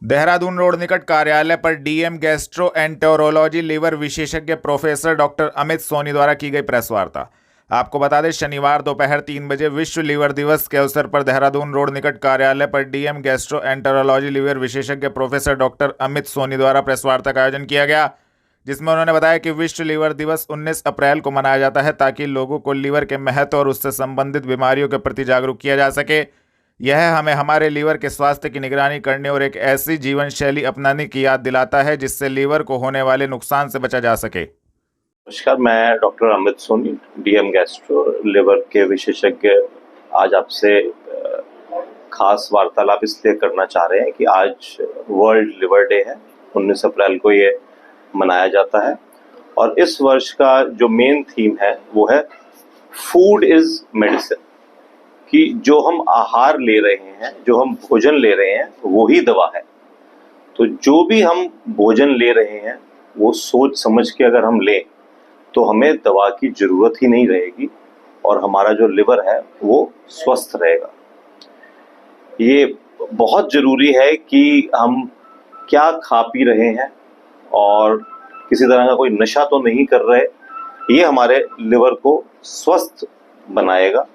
Dehradun road निकट कार्यालय पर डीएम गैस्ट्रोएंटेरोलॉजी लीवर विशेषज्ञ प्रोफेसर डॉक्टर अमित सोनी द्वारा की गई प्रेस वार्ता। आपको बता दें, शनिवार दोपहर 3 बजे विश्व लीवर दिवस के अवसर पर देहरादून रोड निकट कार्यालय पर डीएम गैस्ट्रोएंटेरोलॉजी लीवर विशेषज्ञ प्रोफेसर डॉक्टर अमित सोनी द्वारा प्रेस वार्ता का आयोजन किया गया, जिसमें उन्होंने बताया कि विश्व लीवर दिवस 19 अप्रैल को मनाया जाता है ताकि लोगों को लीवर के महत्व और उससे संबंधित बीमारियों के प्रति जागरूक किया जा सके। यह हमें हमारे लीवर के स्वास्थ्य की निगरानी करने और एक ऐसी जीवन शैली अपनाने की याद दिलाता है जिससे लीवर को होने वाले नुकसान से बचा जा सके। नमस्कार, मैं doctor Amit Soni, DM gastro liver के विशेषज्ञ आज आपसे खास वार्तालाप इसलिए करना चाह रहे हैं कि आज वर्ल्ड लिवर डे है। 19 अप्रैल को ये मनाया जाता है और इस वर्ष का जो मेन थीम है वो है फूड इज मेडिसिन, कि जो हम आहार ले रहे हैं, जो हम भोजन ले रहे हैं वो ही दवा है। तो जो भी हम भोजन ले रहे हैं वो सोच समझ के अगर हम लें तो हमें दवा की जरूरत ही नहीं रहेगी और हमारा जो लिवर है वो स्वस्थ रहेगा। ये बहुत जरूरी है कि हम क्या खा पी रहे हैं और किसी तरह का कोई नशा तो नहीं कर रहे। ये हमारे लिवर को स्वस्थ बनाएगा।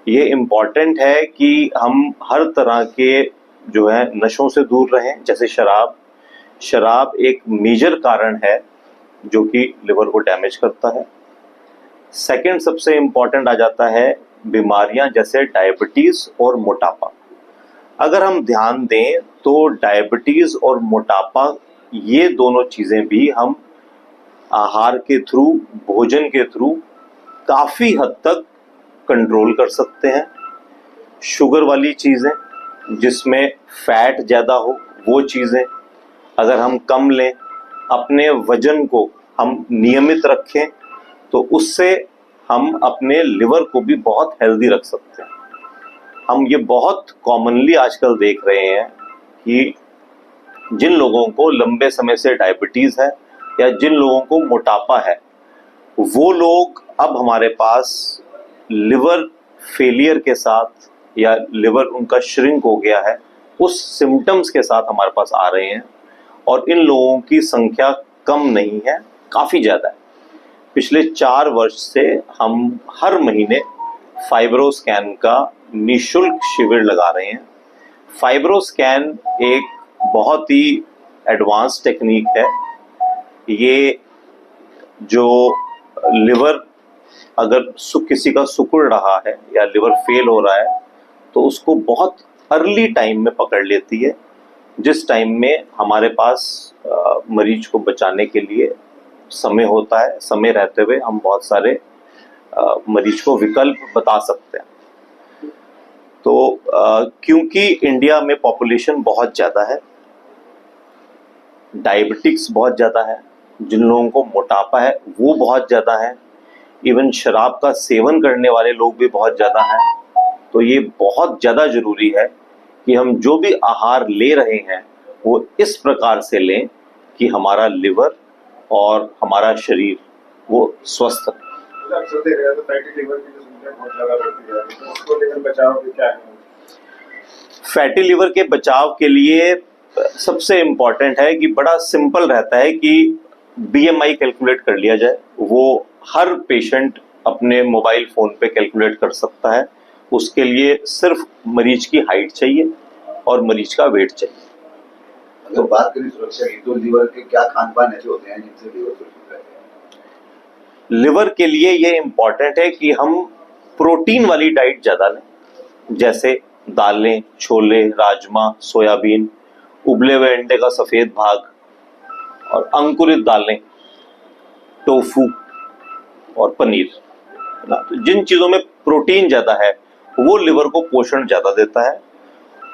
ये इम्पॉर्टेंट है कि हम हर तरह के जो है नशों से दूर रहें। जैसे शराब एक मेजर कारण है जो कि लिवर को डैमेज करता है। सेकंड सबसे इम्पॉर्टेंट आ जाता है बीमारियां जैसे डायबिटीज और मोटापा। अगर हम ध्यान दें तो डायबिटीज और मोटापा ये दोनों चीजें भी हम आहार के थ्रू, भोजन के थ्रू काफी हद तक कंट्रोल कर सकते हैं। शुगर वाली चीजें जिसमें फैट ज़्यादा हो वो चीज़ें अगर हम कम लें, अपने वजन को हम नियमित रखें तो उससे हम अपने लिवर को भी बहुत हेल्दी रख सकते हैं। हम ये बहुत कॉमनली आजकल देख रहे हैं कि जिन लोगों को लंबे समय से डायबिटीज़ है या जिन लोगों को मोटापा है वो लोग अब हमारे पास लिवर फेलियर के साथ या लिवर उनका श्रिंक हो गया है उस सिम्टम्स के साथ हमारे पास आ रहे हैं और इन लोगों की संख्या कम नहीं है, काफ़ी ज़्यादा है। पिछले 4 वर्ष से हम हर महीने फाइब्रोस्कैन का निःशुल्क शिविर लगा रहे हैं। फाइब्रोस्कैन एक बहुत ही एडवांस टेक्निक है। ये जो लिवर अगर किसी का सिकुड़ रहा है या लिवर फेल हो रहा है तो उसको बहुत अर्ली टाइम में पकड़ लेती है, जिस टाइम में हमारे पास मरीज को बचाने के लिए समय होता है। समय रहते हुए हम बहुत सारे मरीज को विकल्प बता सकते हैं। तो क्योंकि इंडिया में पॉपुलेशन बहुत ज़्यादा है, डायबिटिक्स बहुत ज़्यादा है, जिन लोगों को मोटापा है वो बहुत ज़्यादा है, इवन शराब का सेवन करने वाले लोग भी बहुत ज़्यादा हैं, तो ये बहुत ज़्यादा ज़रूरी है कि हम जो भी आहार ले रहे हैं वो इस प्रकार से लें कि हमारा लिवर और हमारा शरीर वो स्वस्थ रहे। अक्सर देखा जाता है फैटी लिवर की जो संख्या बहुत ज़्यादा बढ़ती है, तो उसको लेकर बचाव के क्या है? फैटी लिवर के बचाव के लिए सबसे इम्पॉर्टेंट है कि बड़ा सिंपल रहता है कि BMI कैलकुलेट कर लिया जाए। वो हर पेशेंट अपने मोबाइल फ़ोन पे कैलकुलेट कर सकता है। उसके लिए सिर्फ मरीज की हाइट चाहिए और मरीज का वेट चाहिए। अगर बात करें सुरक्षा की तो लिवर के क्या खान पान ऐसे होते हैं जिनसे लिवर सुरक्षित रहते हैं? लिवर के लिए ये इम्पॉर्टेंट है कि हम प्रोटीन वाली डाइट ज़्यादा लें, जैसे दालें, छोले, राजमा, सोयाबीन, उबले हुए अंडे का सफ़ेद भाग और अंकुरित दालें, टोफू और पनीर। तो जिन चीज़ों में प्रोटीन ज़्यादा है वो लिवर को पोषण ज़्यादा देता है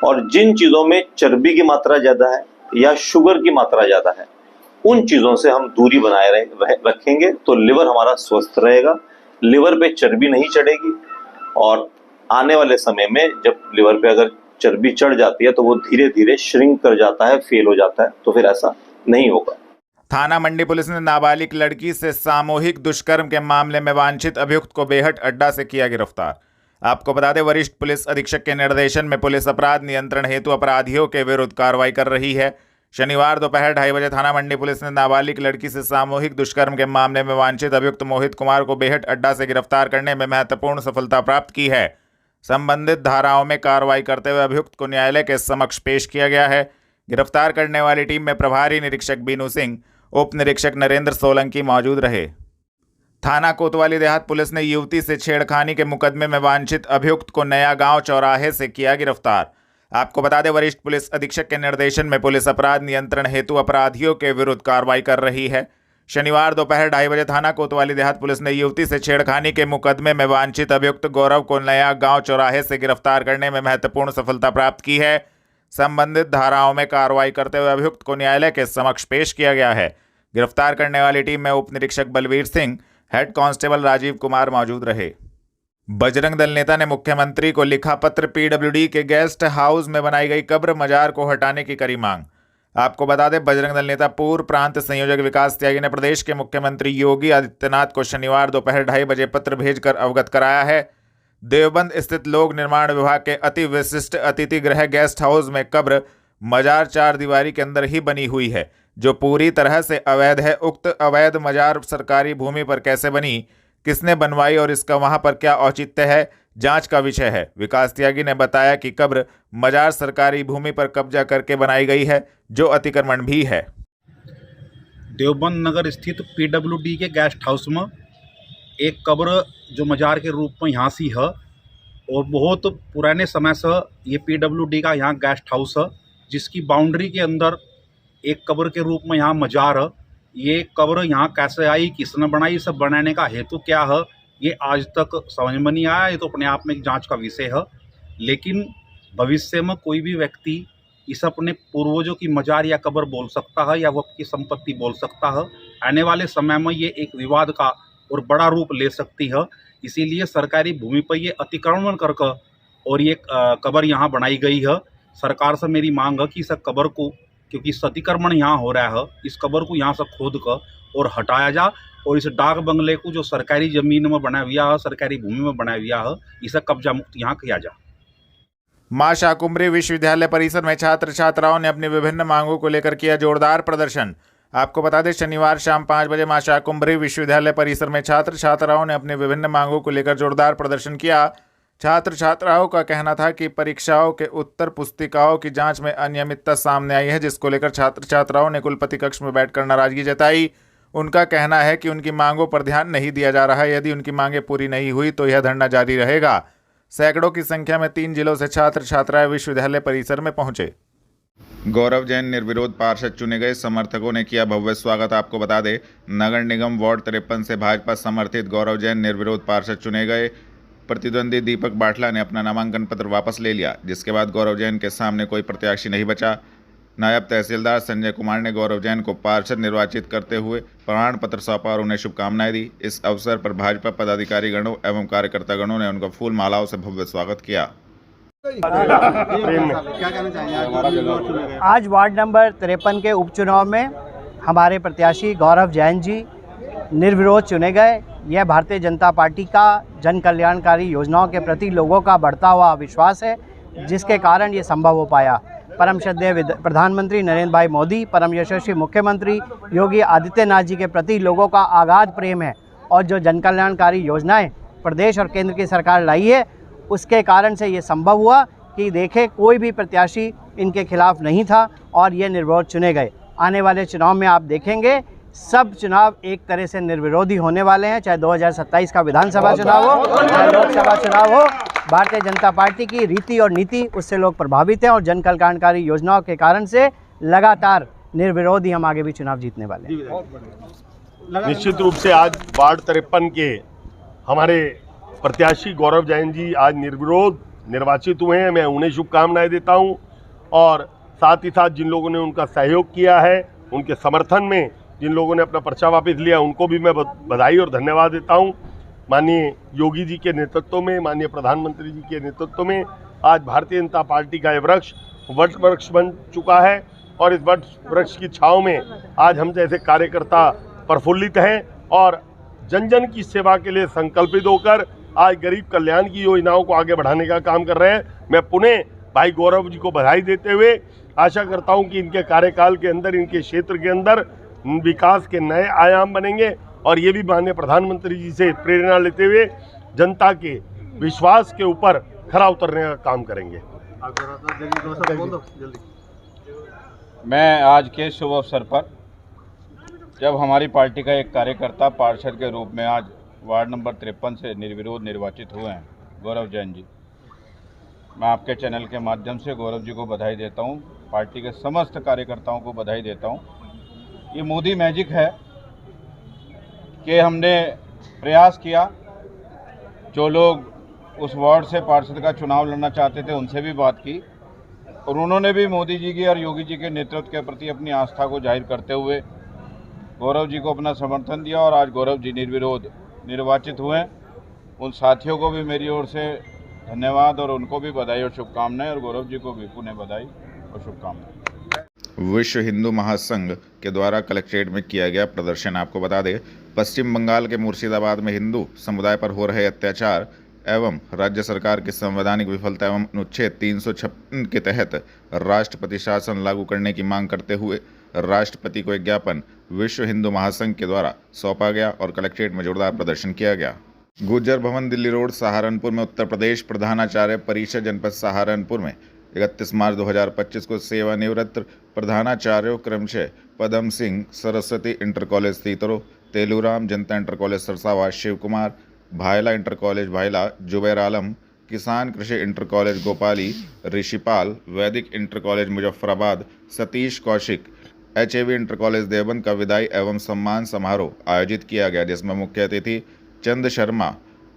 और जिन चीज़ों में चर्बी की मात्रा ज़्यादा है या शुगर की मात्रा ज़्यादा है उन चीज़ों से हम दूरी बनाए रखेंगे तो लिवर हमारा स्वस्थ रहेगा, लिवर पे चर्बी नहीं चढ़ेगी और आने वाले समय में जब लिवर पे अगर चर्बी चढ़ जाती है तो वो धीरे धीरे श्रिंक कर जाता है, फेल हो जाता है, तो फिर ऐसा नहीं होगा। थाना मंडी पुलिस ने नाबालिग लड़की से सामूहिक दुष्कर्म के मामले में वांछित अभियुक्त को बेहट अड्डा से किया गिरफ्तार। आपको बता दें, वरिष्ठ पुलिस अधीक्षक के निर्देशन में पुलिस अपराध नियंत्रण हेतु अपराधियों के विरुद्ध कार्रवाई कर रही है। शनिवार दोपहर 2:30 बजे थाना मंडी पुलिस ने नाबालिग लड़की से सामूहिक दुष्कर्म के मामले में वांछित अभियुक्त मोहित कुमार को बेहट अड्डा से गिरफ्तार करने में महत्वपूर्ण सफलता प्राप्त की है। संबंधित धाराओं में कार्रवाई करते हुए अभियुक्त को न्यायालय के समक्ष पेश किया गया है। गिरफ्तार करने वाली टीम में प्रभारी निरीक्षक बीनू सिंह, उप निरीक्षक नरेंद्र सोलंकी मौजूद रहे। थाना कोतवाली देहात पुलिस ने युवती से छेड़खानी के मुकदमे में वांछित अभियुक्त को नया गांव चौराहे से किया गिरफ्तार। आपको बता दें, वरिष्ठ पुलिस अधीक्षक के निर्देशन में पुलिस अपराध नियंत्रण हेतु अपराधियों के विरुद्ध कार्रवाई कर रही है। शनिवार दोपहर 2:30 बजे थाना कोतवाली देहात पुलिस ने युवती से छेड़खानी के मुकदमे में वांछित अभियुक्त गौरव को नया गांव चौराहे से गिरफ्तार करने में महत्वपूर्ण सफलता प्राप्त की है। संबंधित धाराओं में कार्रवाई करते हुए अभियुक्त को न्यायालय के समक्ष पेश किया गया है। गिरफ्तार करने वाली टीम में उप निरीक्षक बलवीर सिंह, हेड कांस्टेबल राजीव कुमार मौजूद रहे। बजरंग दल नेता ने मुख्यमंत्री को लिखा पत्र, पीडब्ल्यूडी के गेस्ट हाउस में बनाई गई कब्र मजार को हटाने की करी मांग। आपको बता दें, बजरंग दल नेता पूर्व प्रांत संयोजक विकास त्यागी ने प्रदेश के मुख्यमंत्री योगी आदित्यनाथ को शनिवार दोपहर 2:30 बजे पत्र भेजकर अवगत कराया है। देवबंद स्थित लोक निर्माण विभाग के अति विशिष्ट अतिथि गृह गेस्ट हाउस में कब्र मजार 4 दीवारी के अंदर ही बनी हुई है, जो पूरी तरह से अवैध है। उक्त अवैध मजार सरकारी भूमि पर कैसे बनी, किसने बनवाई और इसका वहां पर क्या औचित्य है, जांच का विषय है। विकास त्यागी ने बताया कि कब्र मजार सरकारी भूमि पर कब्जा करके बनाई गई है, जो अतिक्रमण भी है। देवबंद नगर स्थित पीडब्ल्यूडी के गेस्ट हाउस में एक कब्र जो मजार के रूप में यहाँ सी है और बहुत पुराने समय से ये पीडब्ल्यूडी का यहाँ गेस्ट हाउस है, जिसकी बाउंड्री के अंदर एक कब्र के रूप में यहाँ मजार है। ये कब्र यहाँ कैसे आई, किसने बनाई, इसे बनाने का हेतु क्या है, ये आज तक समझ में नहीं आया। ये तो अपने आप में एक जांच का विषय है। लेकिन भविष्य में कोई भी व्यक्ति इस अपने पूर्वजों की मजार या कब्र बोल सकता है या वो अपनी संपत्ति बोल सकता है। आने वाले समय में ये एक विवाद का और बड़ा रूप ले सकती है। इसीलिए सरकारी भूमि पर ये अतिक्रमण करके और ये कब्र यहाँ बनाई गई है। सरकार से मेरी मांग है कि इस कब्र को, क्योंकि अतिक्रमण यहाँ हो रहा है, इस कब्र को यहाँ से खोद कर और हटाया जा और इस डाक बंगले को जो सरकारी ज़मीन में बनाया हुआ है, सरकारी भूमि में बनाया हुआ है, इसे कब्जा मुक्त यहाँ किया जा। मां शाकुंभरी विश्वविद्यालय परिसर में छात्र छात्राओं ने अपनी विभिन्न मांगों को लेकर किया जोरदार प्रदर्शन। आपको बता दें, शनिवार शाम 5 बजे मां शाकुंभरी विश्वविद्यालय परिसर में छात्र छात्राओं ने अपनी विभिन्न मांगों को लेकर जोरदार प्रदर्शन किया। छात्र छात्राओं का कहना था कि परीक्षाओं के उत्तर पुस्तिकाओं की जांच में अनियमितता सामने आई है, जिसको लेकर छात्र छात्राओं ने कुलपति कक्ष में बैठकर नाराजगी जताई। उनका कहना है कि उनकी मांगों पर ध्यान नहीं दिया जा रहा है। यदि उनकी मांगें पूरी नहीं हुई तो यह धरना जारी रहेगा। सैकड़ों की संख्या में 3 जिलों से छात्र छात्राएं विश्वविद्यालय परिसर में पहुंचे। गौरव जैन निर्विरोध पार्षद चुने गए, समर्थकों ने किया भव्य स्वागत। आपको बता दें, नगर निगम वार्ड 53 से भाजपा समर्थित गौरव जैन निर्विरोध पार्षद चुने गए। प्रतिद्वंदी दीपक बाटला ने अपना नामांकन पत्र वापस ले लिया, जिसके बाद गौरव जैन के सामने कोई प्रत्याशी नहीं बचा। नायब तहसीलदार संजय कुमार ने गौरव जैन को पार्षद निर्वाचित करते हुए प्रमाण पत्र सौंपा और उन्हें शुभकामनाएं दी। इस अवसर पर भाजपा पदाधिकारी गणों एवं कार्यकर्ता गणों ने उनका फूल मालाओं से भव्य स्वागत किया। आज वार्ड नंबर 53 के उपचुनाव में हमारे प्रत्याशी गौरव जैन जी निर्विरोध चुने गए। यह भारतीय जनता पार्टी का जन कल्याणकारी योजनाओं के प्रति लोगों का बढ़ता हुआ विश्वास है, जिसके कारण ये संभव हो पाया। परम श्रद्धेय प्रधानमंत्री नरेंद्र भाई मोदी, परम यशस्वी मुख्यमंत्री योगी आदित्यनाथ जी के प्रति लोगों का अगाध प्रेम है और जो जन कल्याणकारी योजनाएं प्रदेश और केंद्र की सरकार लाई है, उसके कारण से ये संभव हुआ कि देखें कोई भी प्रत्याशी इनके खिलाफ नहीं था और ये निर्विरोध चुने गए। आने वाले चुनाव में आप देखेंगे सब चुनाव एक तरह से निर्विरोधी होने वाले हैं, चाहे 2027 का विधानसभा चुनाव हो, चाहे लोकसभा चुनाव हो। भारतीय जनता पार्टी की रीति और नीति, उससे लोग प्रभावित हैं और जन कल्याणकारी योजनाओं के कारण से लगातार निर्विरोध ही हम आगे भी चुनाव जीतने वाले हैं। निश्चित रूप से आज वार्ड 53 के हमारे प्रत्याशी गौरव जैन जी आज निर्विरोध निर्वाचित हुए हैं। मैं उन्हें शुभकामनाएं देता हूं और साथ ही साथ जिन लोगों ने उनका सहयोग किया है, उनके समर्थन में जिन लोगों ने अपना पर्चा वापस लिया, उनको भी मैं बधाई और धन्यवाद देता हूं। माननीय योगी जी के नेतृत्व में, माननीय प्रधानमंत्री जी के नेतृत्व में आज भारतीय जनता पार्टी का ये वृक्ष वट वृक्ष बन चुका है और इस वट वृक्ष की छाँव में आज हम जैसे कार्यकर्ता प्रफुल्लित हैं और जन जन की सेवा के लिए संकल्पित होकर आज गरीब कल्याण की योजनाओं को आगे बढ़ाने का काम कर रहे हैं। मैं पुनः भाई गौरव जी को बधाई देते हुए आशा करता हूं कि इनके कार्यकाल के अंदर, इनके क्षेत्र के अंदर विकास के नए आयाम बनेंगे और ये भी माननीय प्रधानमंत्री जी से प्रेरणा लेते हुए जनता के विश्वास के ऊपर खरा उतरने का काम करेंगे। मैं आज के शुभ अवसर पर, जब हमारी पार्टी का एक कार्यकर्ता पार्षद के रूप में आज वार्ड नंबर 53 से निर्विरोध निर्वाचित हुए हैं, गौरव जैन जी, मैं आपके चैनल के माध्यम से गौरव जी को बधाई देता हूं, पार्टी के समस्त कार्यकर्ताओं को बधाई देता हूं। ये मोदी मैजिक है कि हमने प्रयास किया, जो लोग उस वार्ड से पार्षद का चुनाव लड़ना चाहते थे उनसे भी बात की और उन्होंने भी मोदी जी की और योगी जी के नेतृत्व के प्रति अपनी आस्था को जाहिर करते हुए गौरव जी को अपना समर्थन दिया और आज गौरव जी निर्विरोध निर्वाचित हुए। उन साथियों को भी मेरी ओर से धन्यवाद और उनको भी बधाई और शुभकामनाएं, और गौरव जी को भी पुनः बधाई और शुभकामनाएं। विश्व हिंदू महासंघ के द्वारा कलेक्ट्रेट में किया गया प्रदर्शन। आपको बता दें, पश्चिम बंगाल के मुर्शिदाबाद में हिंदू समुदाय पर हो रहे अत्याचार एवं राज्य सरकार की संवैधानिक विफलता एवं अनुच्छेद 356 के तहत राष्ट्रपति शासन लागू करने की मांग करते हुए राष्ट्रपति को एक ज्ञापन विश्व हिंदू महासंघ के द्वारा सौंपा गया और कलेक्ट्रेट में जोरदार प्रदर्शन किया गया। गुर्जर भवन, दिल्ली रोड, सहारनपुर में उत्तर प्रदेश प्रधानाचार्य परिषद जनपद सहारनपुर में 31 मार्च 2025 को सेवानिवृत्त प्रधानाचार्यों क्रमशः पदम सिंह सरस्वती इंटर कॉलेज तीतरो, तेलूराम जनता इंटर कॉलेज सरसावा, शिव कुमार भायला इंटर कॉलेज भायला, जुबैर आलम किसान कृषि इंटर कॉलेज गोपाली, ऋषिपाल वैदिक inter college Muzaffarabad, Satish Kaushik HAV inter college Deoband का विदाई एवं सम्मान समारोह आयोजित किया गया, जिसमें मुख्य अतिथि चंद शर्मा,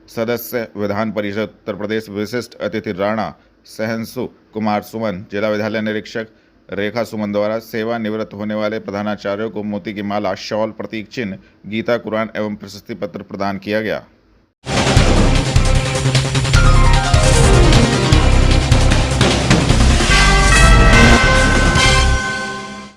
सदस्य विधान परिषद उत्तर प्रदेश, विशिष्ट अतिथि राणा सहंसु कुमार सुमन, जिला विद्यालय निरीक्षक रेखा सुमन द्वारा सेवानिवृत्त होने वाले प्रधानाचार्यों को मोती की माला, शॉल, प्रतीक चिन्ह, गीता, कुरान एवं प्रशस्ति पत्र प्रदान किया गया।